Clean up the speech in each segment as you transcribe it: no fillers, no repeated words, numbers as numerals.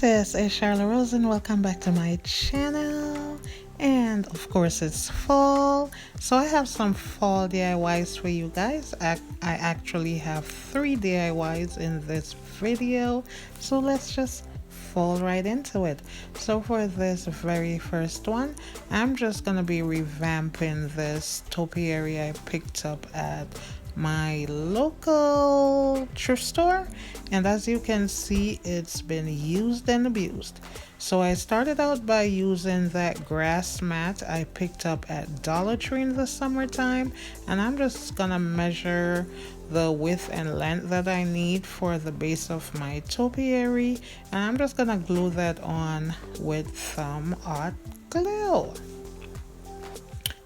This is Charlotte Rose and welcome back to my channel. And of course it's fall, so I have some fall DIYs for you guys. I actually have 3 DIYs in this video, so let's just fall right into it. So for this very first one, I'm just gonna be revamping this topiary I picked up at my local thrift store, and as you can see, it's been used and abused. So I started out by using that grass mat I picked up at Dollar Tree in the summertime, and I'm just gonna measure the width and length that I need for the base of my topiary, and I'm just gonna glue that on with some hot glue.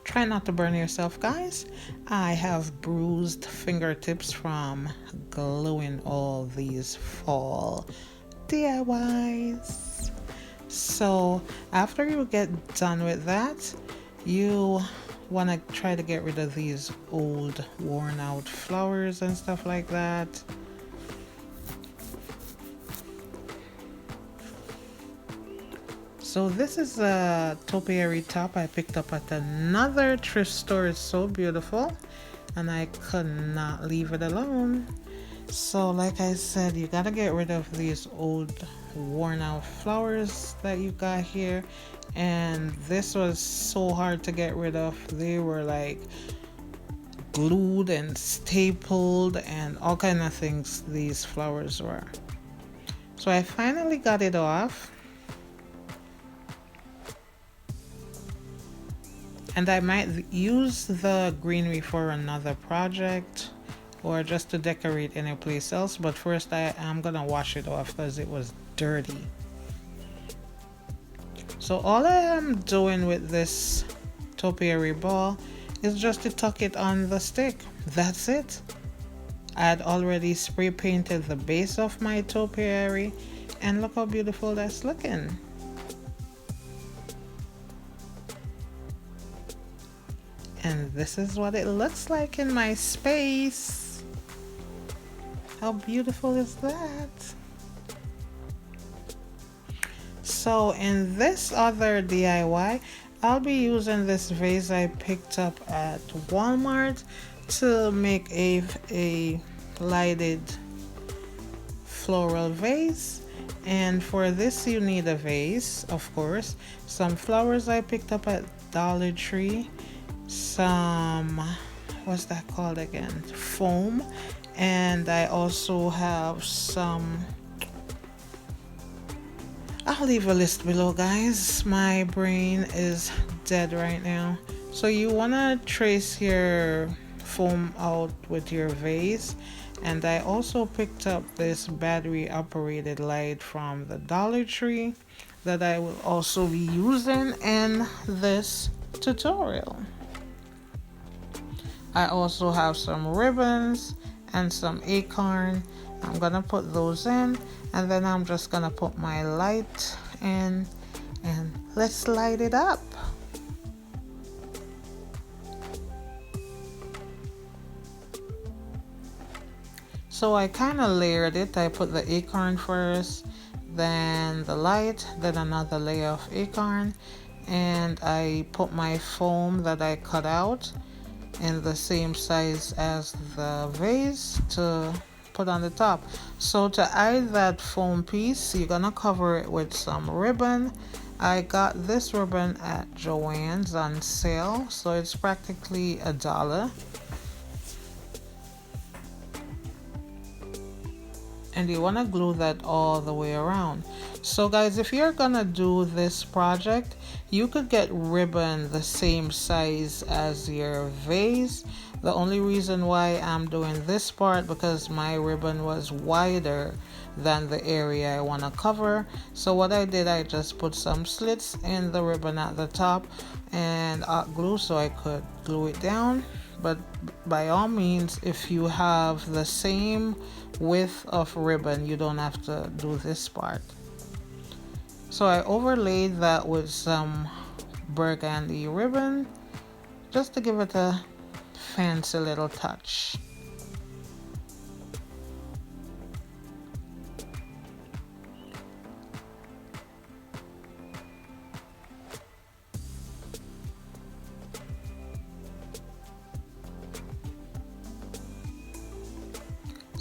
Try not to burn yourself, guys. I have bruised fingertips from gluing all these fall DIYs. So after you get done with that, you want to try to get rid of these old worn out flowers and stuff like that. So this is a topiary top I picked up at another thrift store. It's so beautiful and I could not leave it alone. So like I said, you gotta get rid of these old worn out flowers that you got here, and this was so hard to get rid of. They were like glued and stapled and all kind of things these flowers were. So I finally got it off. And I might use the greenery for another project or just to decorate any place else. But first I am gonna wash it off because it was dirty. So all I am doing with this topiary ball is just to tuck it on the stick. That's it. I had already spray painted the base of my topiary, and look how beautiful that's looking. And this is what it looks like in my space. How beautiful is that? So in this other DIY, I'll be using this vase I picked up at Walmart to make a lighted floral vase. And for this you need a vase, of course, some flowers I picked up at Dollar Tree, some, what's that called again, foam, and I also have some, I'll leave a list below, guys. My brain is dead right now. So you want to trace your foam out with your vase, and I also picked up this battery operated light from the Dollar Tree that I will also be using in this tutorial. I also have some ribbons and some acorn. I'm gonna put those in, and then I'm just gonna put my light in and let's light it up. So I kind of layered it. I put the acorn first, then the light, then another layer of acorn, and I put my foam that I cut out in the same size as the vase to put on the top. So to hide that foam piece, you're gonna cover it with some ribbon. I got this ribbon at Joann's on sale, so it's practically $1. And you want to glue that all the way around. So guys, if you're gonna do this project, you could get ribbon the same size as your vase. The only reason why I'm doing this part because my ribbon was wider than the area I want to cover. So what I did, I just put some slits in the ribbon at the top and hot glue so I could glue it down. But by all means, if you have the same width of ribbon, you don't have to do this part. So I overlaid that with some burgundy ribbon just to give it a fancy little touch.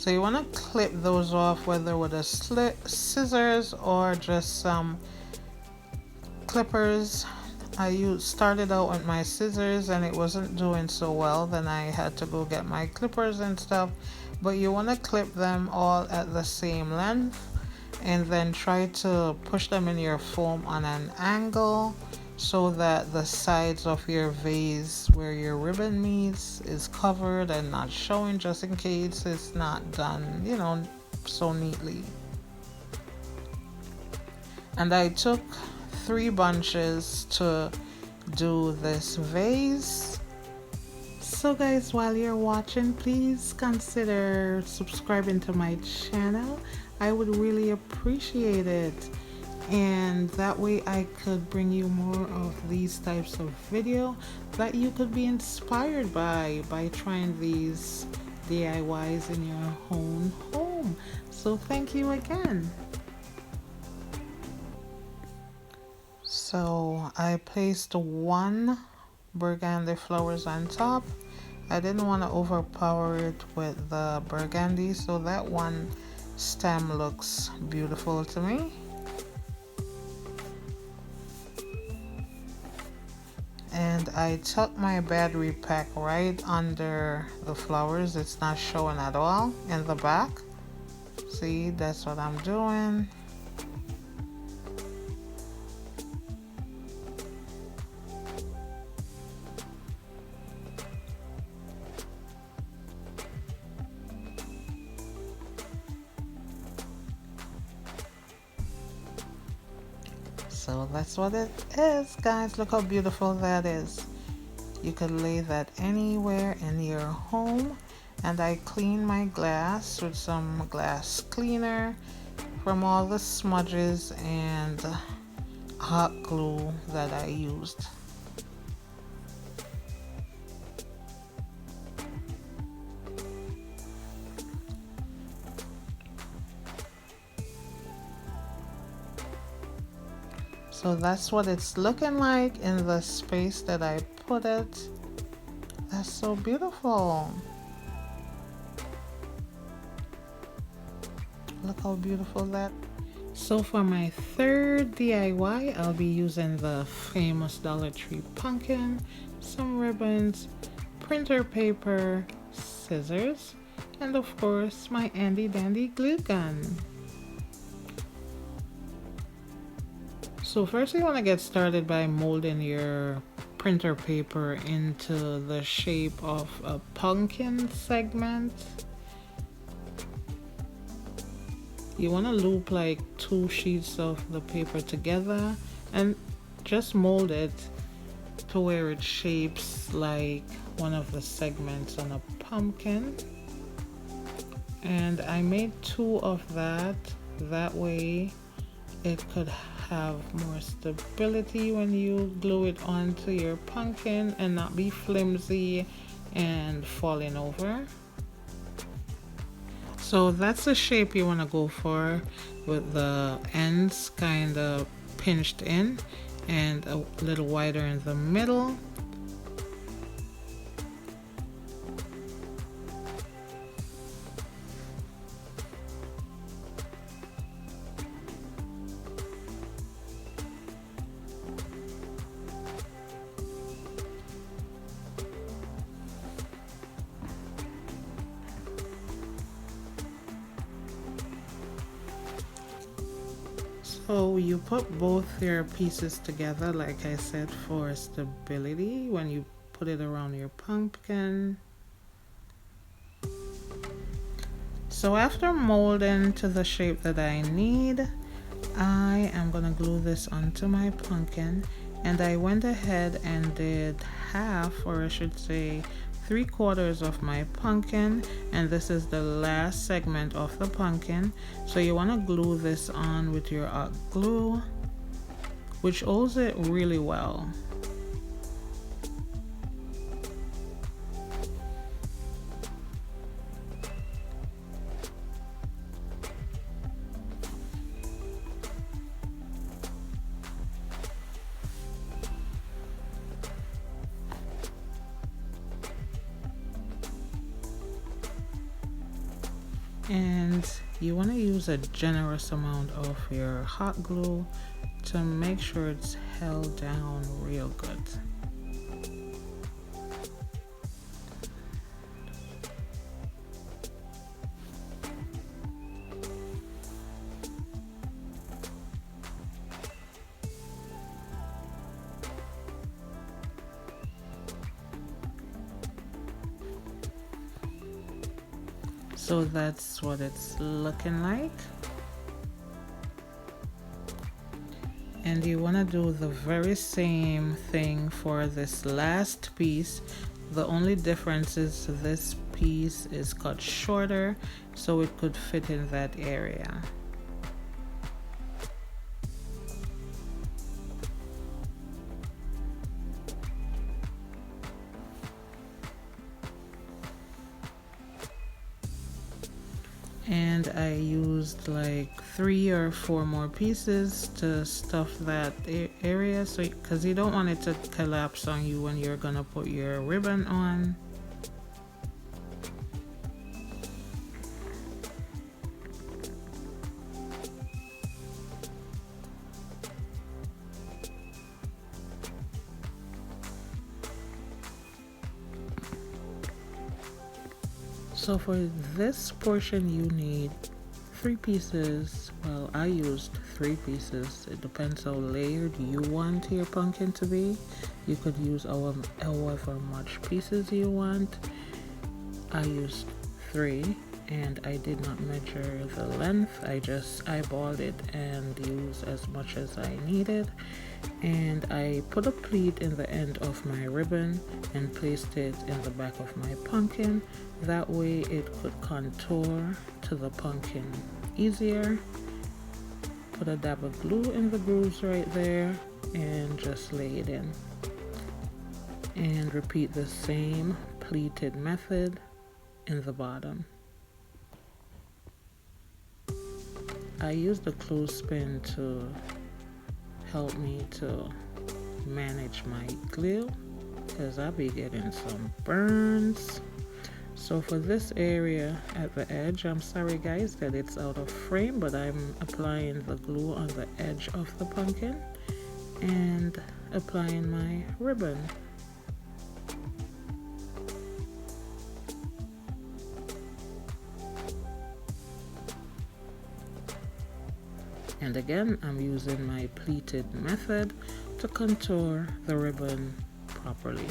So you want to clip those off, whether with a scissors or just some clippers. Started out with my scissors and it wasn't doing so well. Then I had to go get my clippers and stuff. But you want to clip them all at the same length and then try to push them in your foam on an angle so that the sides of your vase where your ribbon meets is covered and not showing, just in case it's not done, so neatly. And I took 3 bunches to do this vase. So guys, while you're watching, please consider subscribing to my channel. I would really appreciate it, and that way I could bring you more of these types of video that you could be inspired by trying these DIYs in your own home. So thank you again. So I placed 1 burgundy flowers on top. I didn't want to overpower it with the burgundy, so that one stem looks beautiful to me. And I tucked my battery pack right under the flowers. It's not showing at all in the back. See, that's what I'm doing. So that's what it is, guys. Look how beautiful that is. You could lay that anywhere in your home. And I clean my glass with some glass cleaner from all the smudges and hot glue that I used. So that's what it's looking like in the space that I put it. That's so beautiful. Look how beautiful that. So for my 3rd DIY, I'll be using the famous Dollar Tree pumpkin, some ribbons, printer paper, scissors, and of course my handy dandy glue gun. So first you want to get started by molding your printer paper into the shape of a pumpkin segment. You want to loop like 2 sheets of the paper together and just mold it to where it shapes like one of the segments on a pumpkin. And I made 2 of that way it could have more stability when you glue it onto your pumpkin and not be flimsy and falling over. So that's the shape you want to go for, with the ends kind of pinched in and a little wider in the middle. So you put both your pieces together, like I said, for stability when you put it around your pumpkin. So after molding to the shape that I need, I am gonna glue this onto my pumpkin, and I went ahead and did half, or I should say 3/4 of my pumpkin, and this is the last segment of the pumpkin. So you want to glue this on with your hot glue, which holds it really well. And you want to use a generous amount of your hot glue to make sure it's held down real good. So that's what it's looking like. And you want to do the very same thing for this last piece. The only difference is this piece is cut shorter so it could fit in that area. And I used like 3 or 4 more pieces to stuff that area, so because you don't want it to collapse on you when you're gonna put your ribbon on. So for this portion you need 3 pieces. Well, I used 3 pieces. It depends how layered you want your pumpkin to be. You could use however much pieces you want. I used 3 and I did not measure the length. I just eyeballed it and used as much as I needed. And I put a pleat in the end of my ribbon and placed it in the back of my pumpkin. That way it could contour to the pumpkin easier. Put a dab of glue in the grooves right there and just lay it in. And repeat the same pleated method in the bottom. I used a clothespin to help me to manage my glue because I'll be getting some burns. So for this area at the edge, I'm sorry guys that it's out of frame, but I'm applying the glue on the edge of the pumpkin and applying my ribbon. And again, I'm using my pleated method to contour the ribbon properly.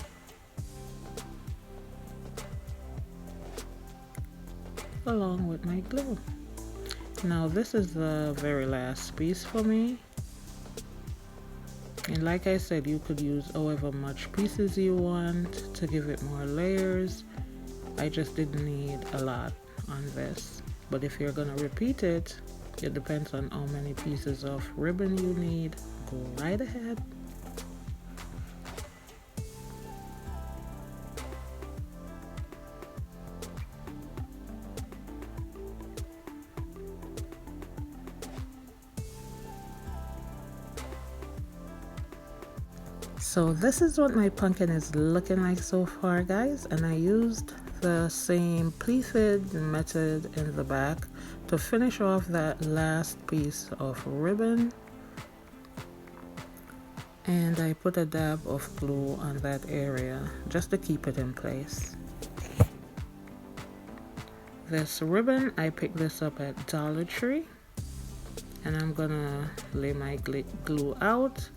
Along with my glue. Now this is the very last piece for me. And like I said, you could use however much pieces you want to give it more layers. I just didn't need a lot on this. But if you're gonna repeat it, it depends on how many pieces of ribbon you need. Go right ahead. So this is what my pumpkin is looking like so far, guys, and I used the same pleated method in the back to finish off that last piece of ribbon, and I put a dab of glue on that area just to keep it in place. This ribbon, I picked this up at Dollar Tree, and I'm gonna lay my glue out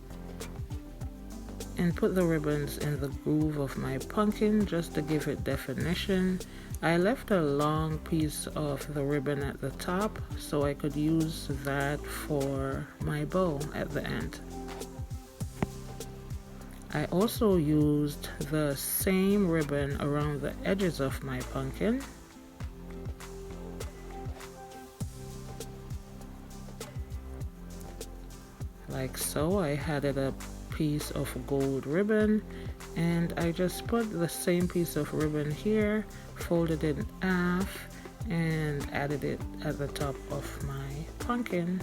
and put the ribbons in the groove of my pumpkin just to give it definition. I left a long piece of the ribbon at the top so I could use that for my bow at the end. I also used the same ribbon around the edges of my pumpkin. Like so. I added a piece of gold ribbon and I just put the same piece of ribbon here, folded it in half and added it at the top of my pumpkin.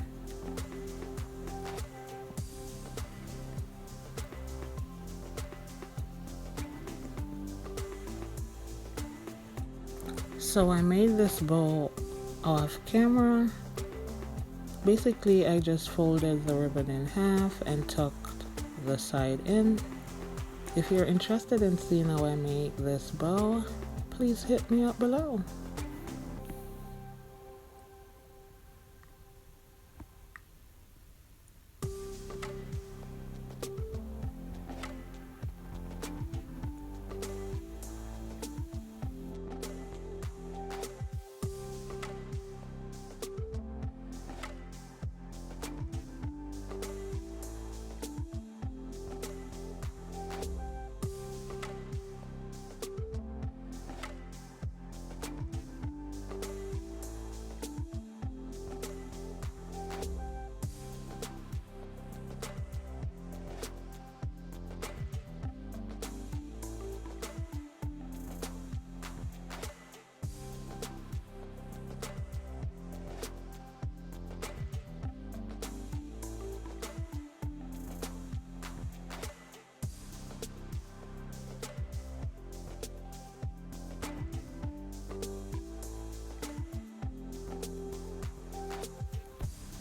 So I made this bow off camera. Basically, I just folded the ribbon in half and tucked the side in. If you're interested in seeing how I make this bow, please hit me up below.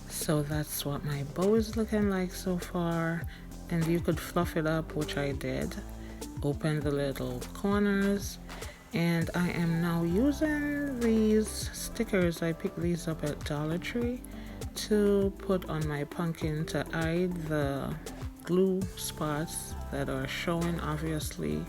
So that's what my bow is looking like so far, and you could fluff it up, which I did. Open the little corners, and I am now using these stickers. I picked these up at Dollar Tree to put on my pumpkin to hide the glue spots that are showing, obviously.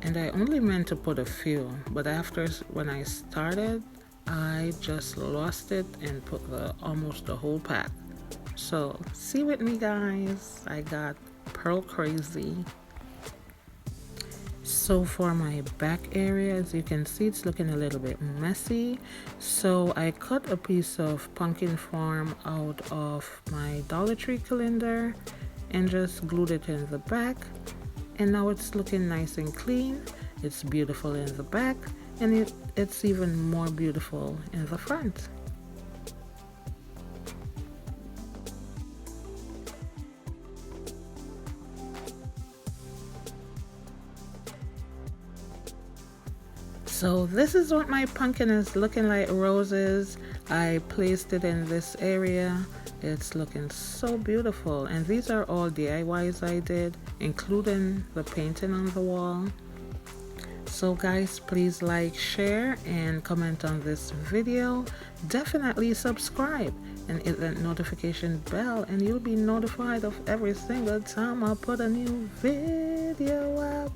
And I only meant to put a few, but after when I started, I just lost it and put almost the whole pack. So see with me, guys, I got pearl crazy. So for my back area, as you can see, it's looking a little bit messy. So I cut a piece of pumpkin form out of my Dollar Tree calendar and just glued it in the back. And now it's looking nice and clean. It's beautiful in the back, and it's even more beautiful in the front. So this is what my pumpkin is looking like, roses. I placed it in this area. It's looking so beautiful, and these are all DIYs I did, including the painting on the wall. So guys, please like, share, and comment on this video. Definitely subscribe and hit that notification bell, and you'll be notified of every single time I put a new video up.